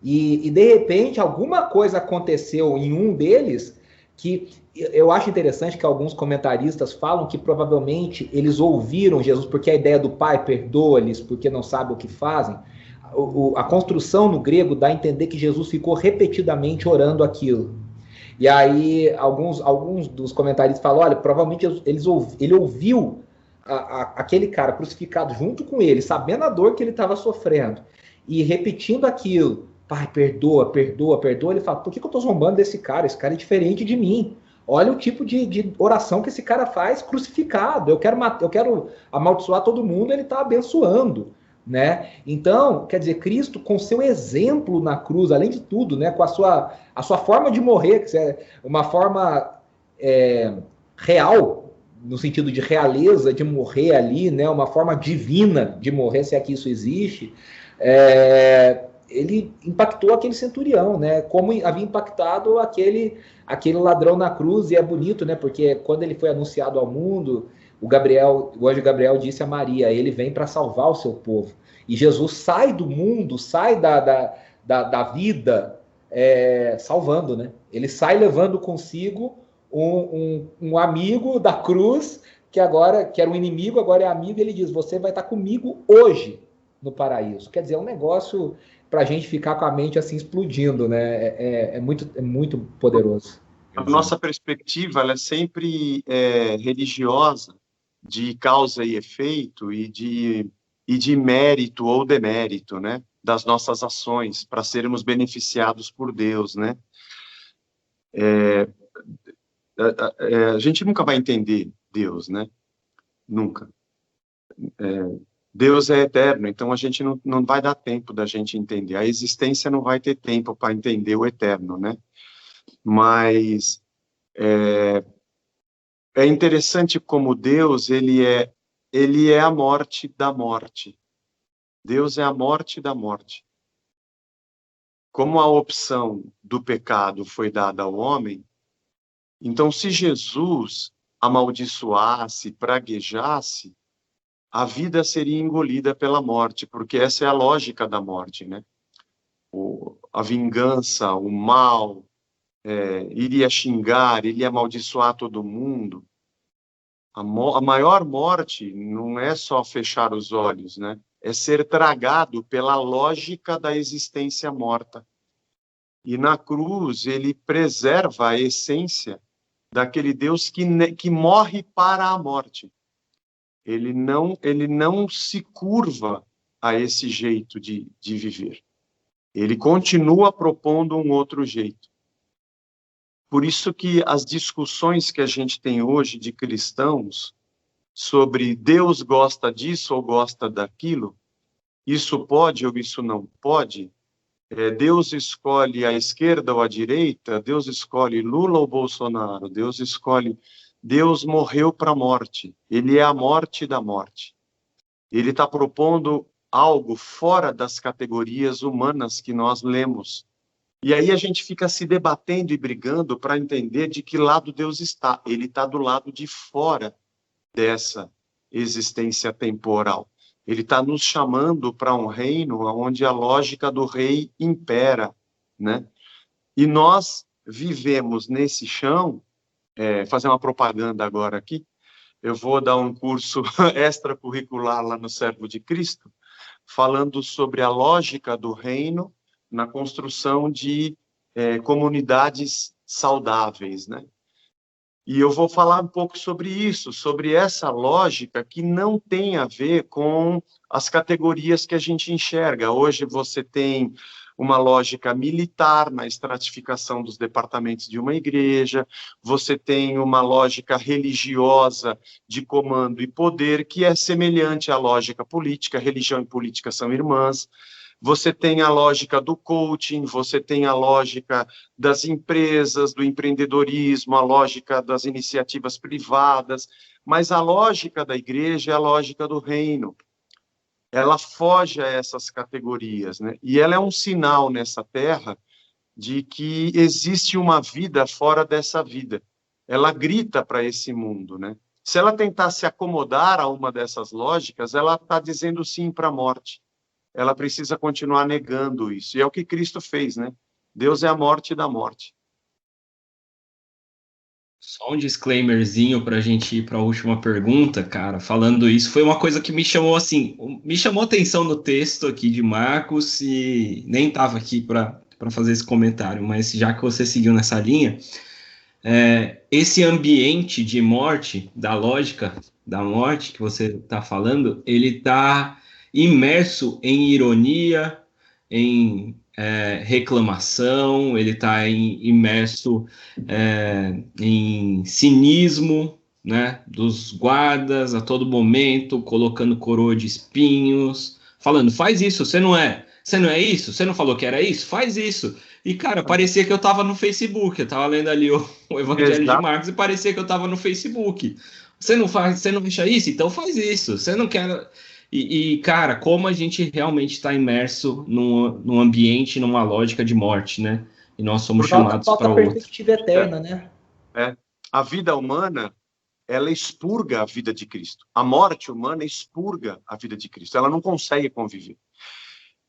E de repente, alguma coisa aconteceu em um deles que eu acho interessante que alguns comentaristas falam que provavelmente eles ouviram Jesus, porque a ideia do Pai perdoa-lhes porque não sabem o que fazem. A construção no grego dá a entender que Jesus ficou repetidamente orando aquilo. E aí alguns dos comentaristas falam, olha, provavelmente ele ouviu aquele cara crucificado junto com ele, sabendo a dor que ele estava sofrendo, e repetindo aquilo, Pai, perdoa, perdoa, perdoa. Ele fala, por que eu estou zombando desse cara? Esse cara é diferente de mim. Olha o tipo de oração que esse cara faz crucificado. Eu quero amaldiçoar todo mundo, ele está abençoando. Né? Então, quer dizer, Cristo, com seu exemplo na cruz, além de tudo, né, com a sua forma de morrer, que é uma forma real, no sentido de realeza, de morrer ali, né, uma forma divina de morrer, se é que isso existe, ele impactou aquele centurião, né, como havia impactado aquele ladrão na cruz. E é bonito, né, porque quando ele foi anunciado ao mundo, o anjo Gabriel disse a Maria, ele vem para salvar o seu povo. E Jesus sai do mundo, sai da vida, salvando, né? Ele sai levando consigo um amigo da cruz, que era um inimigo, agora é amigo, e ele diz, você vai estar comigo hoje no paraíso. Quer dizer, é um negócio para a gente ficar com a mente assim explodindo, né? É muito poderoso. A nossa perspectiva ela é sempre religiosa, de causa e efeito e de mérito ou demérito, né, das nossas ações para sermos beneficiados por Deus, né? A gente nunca vai entender Deus, né? Nunca. Deus é eterno, então a gente não vai dar tempo da gente entender. A existência não vai ter tempo para entender o eterno, né? Mas é interessante como Deus, ele é a morte da morte. Deus é a morte da morte. Como a opção do pecado foi dada ao homem, então se Jesus amaldiçoasse, praguejasse, a vida seria engolida pela morte, porque essa é a lógica da morte, né? A vingança, o mal, iria xingar, iria amaldiçoar todo mundo. A maior morte não é só fechar os olhos, né? É ser tragado pela lógica da existência morta. E na cruz, ele preserva a essência daquele Deus que morre para a morte. Ele não se curva a esse jeito de viver. Ele continua propondo um outro jeito. Por isso que as discussões que a gente tem hoje de cristãos sobre Deus gosta disso ou gosta daquilo, isso pode ou isso não pode, Deus escolhe a esquerda ou a direita, Deus escolhe Lula ou Bolsonaro, Deus morreu para a morte, ele é a morte da morte. Ele está propondo algo fora das categorias humanas que nós lemos. E aí a gente fica se debatendo e brigando para entender de que lado Deus está. Ele está do lado de fora dessa existência temporal. Ele está nos chamando para um reino onde a lógica do rei impera, né? E nós vivemos nesse chão, fazer uma propaganda agora aqui, eu vou dar um curso extracurricular lá no Servo de Cristo, falando sobre a lógica do reino na construção de comunidades saudáveis, né? E eu vou falar um pouco sobre isso, sobre essa lógica que não tem a ver com as categorias que a gente enxerga. Hoje você tem uma lógica militar na estratificação dos departamentos de uma igreja, você tem uma lógica religiosa de comando e poder, que é semelhante à lógica política. Religião e política são irmãs. Você tem a lógica do coaching, você tem a lógica das empresas, do empreendedorismo, a lógica das iniciativas privadas, mas a lógica da igreja é a lógica do reino. Ela foge a essas categorias, né? E ela é um sinal nessa terra de que existe uma vida fora dessa vida. Ela grita para esse mundo, né? Se ela tentar se acomodar a uma dessas lógicas, ela está dizendo sim para a morte. Ela precisa continuar negando isso. E é o que Cristo fez, né? Deus é a morte da morte. Só um disclaimerzinho para a gente ir para a última pergunta, cara. Falando isso, foi uma coisa que me chamou atenção no texto aqui de Marcos e nem estava aqui para fazer esse comentário, mas já que você seguiu nessa linha, esse ambiente de morte, da lógica da morte que você está falando, ele está imerso em ironia, em reclamação, ele está imerso em cinismo, né, dos guardas a todo momento, colocando coroa de espinhos, falando, faz isso, você não é isso, você não falou que era isso, faz isso. E, cara, parecia que eu estava no Facebook, eu estava lendo ali o Evangelho de Marcos e parecia que eu estava no Facebook. Você não fecha isso? Então faz isso. Você não quer... cara, como a gente realmente está imerso num ambiente, numa lógica de morte, né? E nós somos chamados para outra. Perspectiva eterna, né? A vida humana, ela expurga a vida de Cristo. A morte humana expurga a vida de Cristo. Ela não consegue conviver.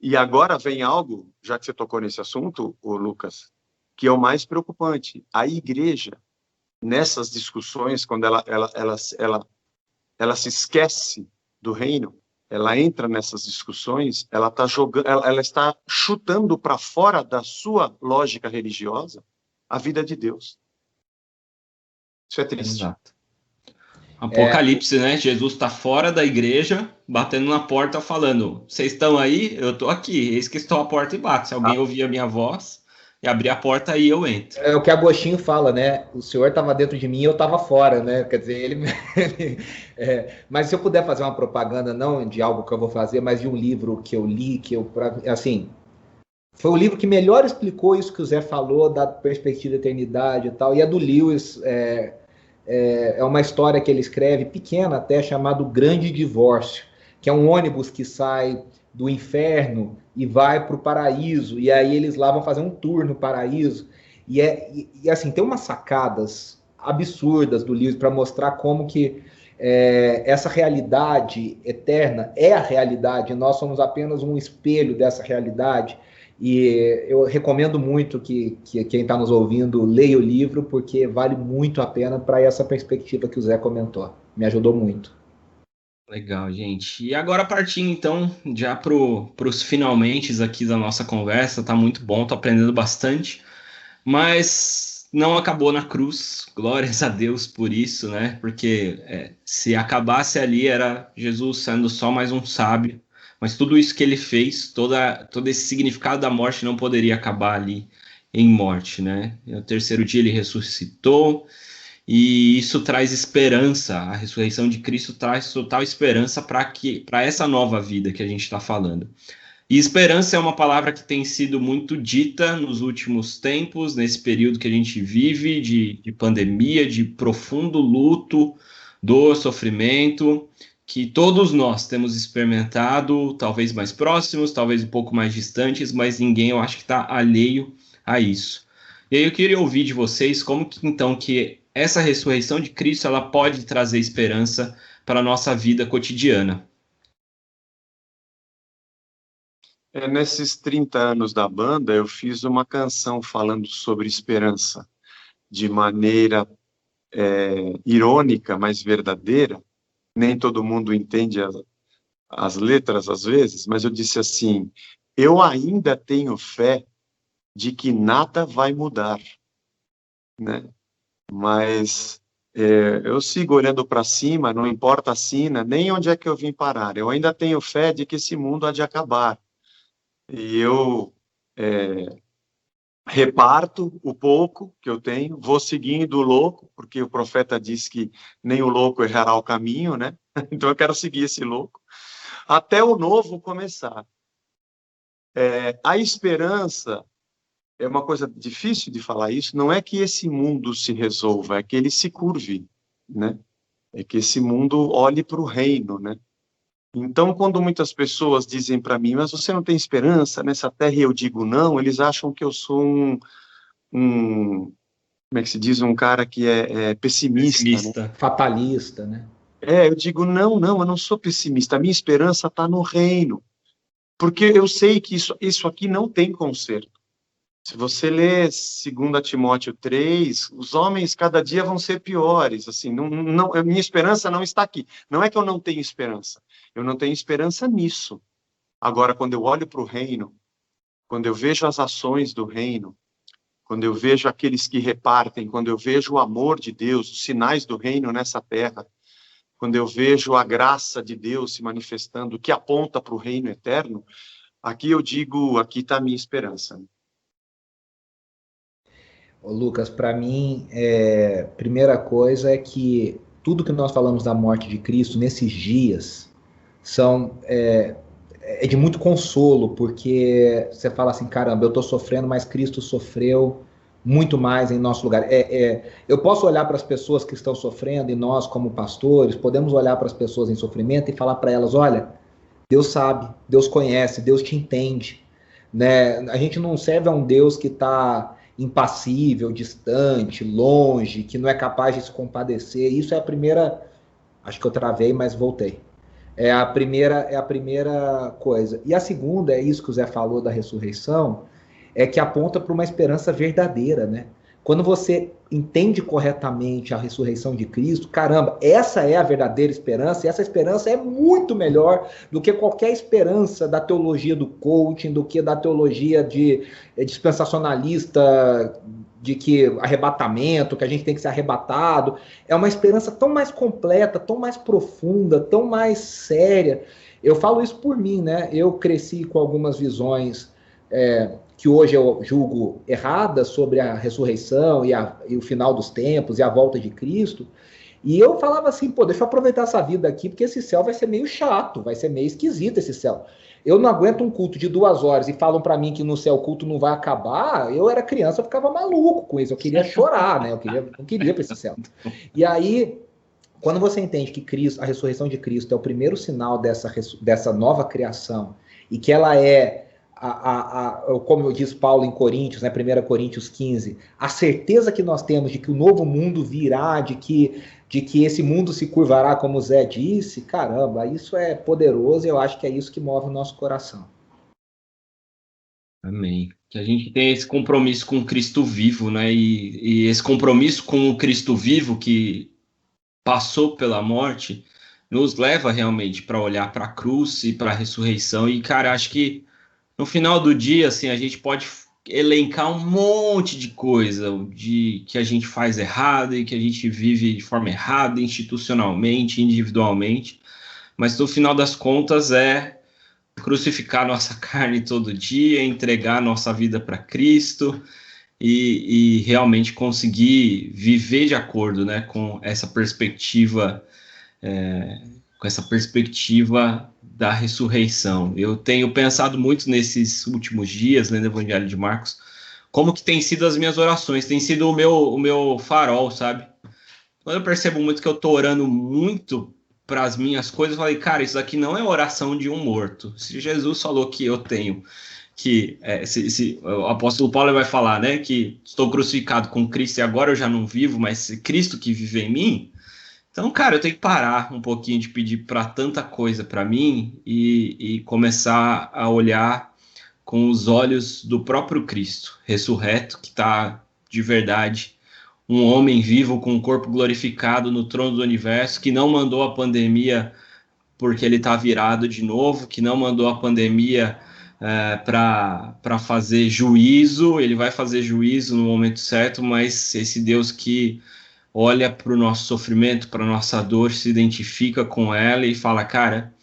E agora vem algo, já que você tocou nesse assunto, Lucas, que é o mais preocupante. A igreja, nessas discussões, quando ela se esquece do reino, ela entra nessas discussões, ela está chutando para fora da sua lógica religiosa a vida de Deus. Isso é triste. Exato. Apocalipse, né? Jesus está fora da igreja, batendo na porta, falando: vocês estão aí? Eu estou aqui. Eis que estou à porta e bato. Se alguém ouvir a minha voz e abrir a porta, aí eu entro. É o que Agostinho fala, né? O Senhor estava dentro de mim e eu estava fora, né? Quer dizer, ele mas se eu puder fazer uma propaganda, não de algo que eu vou fazer, mas de um livro que eu li, assim, foi o livro que melhor explicou isso que o Zé falou, da perspectiva da eternidade e tal, e é do Lewis. É uma história que ele escreve, pequena até, chamado Grande Divórcio, que é um ônibus que sai do inferno e vai para o paraíso, e aí eles lá vão fazer um tour no paraíso, e assim, tem umas sacadas absurdas do livro para mostrar como que essa realidade eterna é a realidade, nós somos apenas um espelho dessa realidade. E eu recomendo muito que quem está nos ouvindo leia o livro, porque vale muito a pena para essa perspectiva que o Zé comentou. Me ajudou muito. Legal, gente. E agora partindo, então, já para os finalmente aqui da nossa conversa. Tá muito bom, tô aprendendo bastante. Mas não acabou na cruz. Glórias a Deus por isso, né? Porque se acabasse ali, era Jesus sendo só mais um sábio. Mas tudo isso que ele fez, todo esse significado da morte não poderia acabar ali em morte, né? E no terceiro dia ele ressuscitou, e isso traz esperança. A ressurreição de Cristo traz total esperança para essa nova vida que a gente está falando. E esperança é uma palavra que tem sido muito dita nos últimos tempos, nesse período que a gente vive de pandemia, de profundo luto, dor, sofrimento, que todos nós temos experimentado, talvez mais próximos, talvez um pouco mais distantes, mas ninguém, eu acho que está alheio a isso. E aí eu queria ouvir de vocês como que, então, que essa ressurreição de Cristo ela pode trazer esperança para a nossa vida cotidiana. Nesses 30 anos da banda, eu fiz uma canção falando sobre esperança, de maneira irônica, mas verdadeira. Nem todo mundo entende as letras às vezes, mas eu disse assim: eu ainda tenho fé de que nada vai mudar, né? Mas Eu sigo olhando para cima, não importa a sina, nem onde é que eu vim parar. Eu ainda tenho fé de que esse mundo há de acabar. E eu reparto o pouco que eu tenho, vou seguindo o louco, porque o profeta diz que nem o louco errará o caminho, né? Então eu quero seguir esse louco, até o novo começar. A esperança é uma coisa difícil de falar isso, não é que esse mundo se resolva, é que ele se curve, né? É que esse mundo olhe para o reino, né? Então, quando muitas pessoas dizem para mim, mas você não tem esperança nessa terra, e eu digo não, eles acham que eu sou um como é que se diz, um cara que é pessimista, né? Fatalista, né? Eu digo, não, eu não sou pessimista, a minha esperança está no reino, porque eu sei que isso aqui não tem conserto. Se você ler 2 Timóteo 3, os homens cada dia vão ser piores, assim, a minha esperança não está aqui. Não é que eu não tenho esperança, eu não tenho esperança nisso. Agora, quando eu olho para o reino, quando eu vejo as ações do reino, quando eu vejo aqueles que repartem, quando eu vejo o amor de Deus, os sinais do reino nessa terra, quando eu vejo a graça de Deus se manifestando, que aponta para o reino eterno, aqui eu digo, aqui está a minha esperança. Ô, Lucas, para mim, primeira coisa é que tudo que nós falamos da morte de Cristo nesses dias é de muito consolo, porque você fala assim, caramba, eu estou sofrendo, mas Cristo sofreu muito mais em nosso lugar. Eu posso olhar para as pessoas que estão sofrendo, e nós, como pastores, podemos olhar para as pessoas em sofrimento e falar para elas, olha, Deus sabe, Deus conhece, Deus te entende, né? A gente não serve a um Deus que está impassível, distante, longe, que não é capaz de se compadecer. Isso é a primeira... Acho que eu travei, mas voltei. É a primeira coisa. E a segunda, é isso que o Zé falou da ressurreição, é que aponta para uma esperança verdadeira, né? Quando você entende corretamente a ressurreição de Cristo, caramba, essa é a verdadeira esperança, e essa esperança é muito melhor do que qualquer esperança da teologia do coaching, do que da teologia dispensacionalista, de que arrebatamento, que a gente tem que ser arrebatado. É uma esperança tão mais completa, tão mais profunda, tão mais séria. Eu falo isso por mim, né? Eu cresci com algumas visões que hoje eu julgo erradas sobre a ressurreição e o final dos tempos e a volta de Cristo. E eu falava assim, pô, deixa eu aproveitar essa vida aqui, porque esse céu vai ser meio chato, vai ser meio esquisito esse céu. Eu não aguento um culto de 2 horas e falam para mim que no céu o culto não vai acabar. Eu era criança, eu ficava maluco com isso. Eu queria chorar, né? Não queria para esse céu. E aí, quando você entende que Cristo, a ressurreição de Cristo é o primeiro sinal dessa nova criação e que ela é, como diz Paulo em Coríntios, né, 1 Coríntios 15, a certeza que nós temos de que o novo mundo virá, de que esse mundo se curvará, como o Zé disse, caramba, isso é poderoso e eu acho que é isso que move o nosso coração. Amém. Que a gente tem esse compromisso com o Cristo vivo, né? E esse compromisso com o Cristo vivo que passou pela morte nos leva realmente para olhar para a cruz e para a ressurreição. E, cara, acho que no final do dia, assim, a gente pode elencar um monte de coisa que a gente faz errado e que a gente vive de forma errada, institucionalmente, individualmente, mas no final das contas é crucificar nossa carne todo dia, entregar nossa vida para Cristo e realmente conseguir viver de acordo, né, com essa perspectiva da ressurreição. Eu tenho pensado muito nesses últimos dias, lendo o Evangelho de Marcos, como que tem sido as minhas orações, tem sido o meu farol, sabe? Quando eu percebo muito que eu tô orando muito para as minhas coisas, eu falei, cara, isso aqui não é oração de um morto. Se Jesus falou que eu tenho, o apóstolo Paulo vai falar, né, que estou crucificado com Cristo e agora eu já não vivo, mas Cristo que vive em mim. Então, cara, eu tenho que parar um pouquinho de pedir para tanta coisa para mim e começar a olhar com os olhos do próprio Cristo, ressurreto, que está de verdade, um homem vivo com um corpo glorificado no trono do universo, que não mandou a pandemia porque ele está virado de novo, que não mandou a pandemia para fazer juízo, ele vai fazer juízo no momento certo, mas esse Deus que olha para o nosso sofrimento, para a nossa dor, se identifica com ela e fala, cara,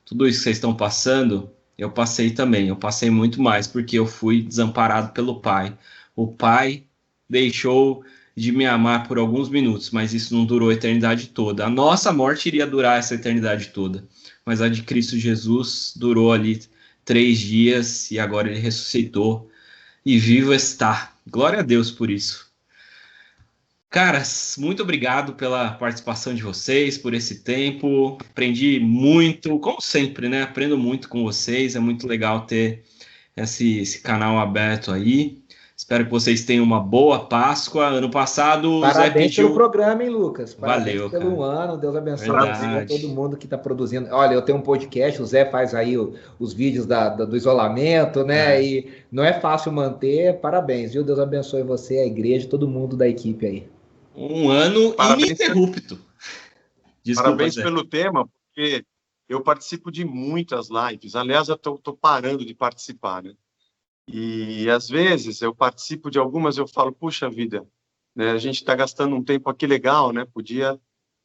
tudo isso que vocês estão passando, eu passei também, eu passei muito mais, porque eu fui desamparado pelo Pai. O Pai deixou de me amar por alguns minutos, mas isso não durou a eternidade toda. A nossa morte iria durar essa eternidade toda, mas a de Cristo Jesus durou ali 3 dias e agora ele ressuscitou e vivo está. Glória a Deus por isso. Caras, muito obrigado pela participação de vocês, por esse tempo. Aprendi muito, como sempre, né? Aprendo muito com vocês. É muito legal ter esse canal aberto aí. Espero que vocês tenham uma boa Páscoa. Ano passado, o Zé Parabéns pediu... pelo programa, hein, Lucas? Parabéns Valeu, pelo cara. ano. Deus abençoe Verdade. você, todo mundo que está produzindo. Olha, eu tenho um podcast, o Zé faz aí os vídeos do isolamento, né? E não é fácil manter. Parabéns, viu? Deus abençoe você, a igreja, todo mundo da equipe aí. Um ano ininterrupto. Desculpa, Parabéns Zé. pelo tema, porque eu participo de muitas lives. Aliás, eu estou parando de participar, né? E às vezes eu participo de algumas, eu falo, puxa vida, né? A gente está gastando um tempo aqui legal, né? Podia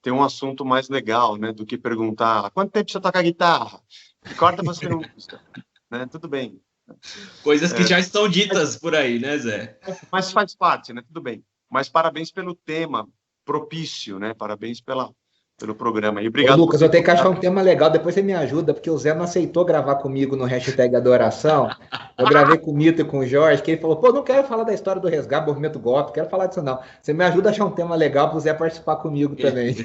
ter um assunto mais legal, né? Do que perguntar, há quanto tempo você toca guitarra? E corta para perguntas, né? Tudo bem. Coisas que já estão ditas por aí, né, Zé? Mas faz parte, né? Tudo bem. Mas parabéns pelo tema propício, né? Parabéns pelo programa. E obrigado. Ô, Lucas, eu tenho que achar um tema legal, depois você me ajuda, porque o Zé não aceitou gravar comigo no hashtag Adoração. Eu gravei com o Mito e com o Jorge, que ele falou, pô, não quero falar da história do resgate, movimento golpe, não quero falar disso não. Você me ajuda a achar um tema legal para o Zé participar comigo também.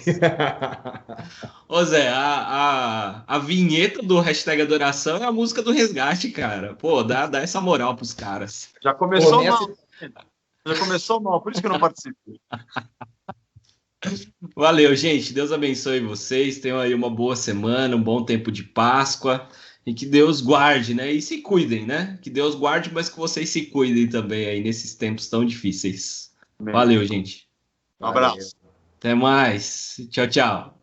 Ô Zé, a vinheta do hashtag Adoração é a música do resgate, cara. Pô, dá essa moral pros caras. Já começou Começa... mal. Já começou mal, por isso que eu não participo. Valeu, gente. Deus abençoe vocês. Tenham aí uma boa semana, um bom tempo de Páscoa. E que Deus guarde, né? E se cuidem, né? Que Deus guarde, mas que vocês se cuidem também aí nesses tempos tão difíceis. Valeu, gente. Um abraço. Até mais. Tchau, tchau.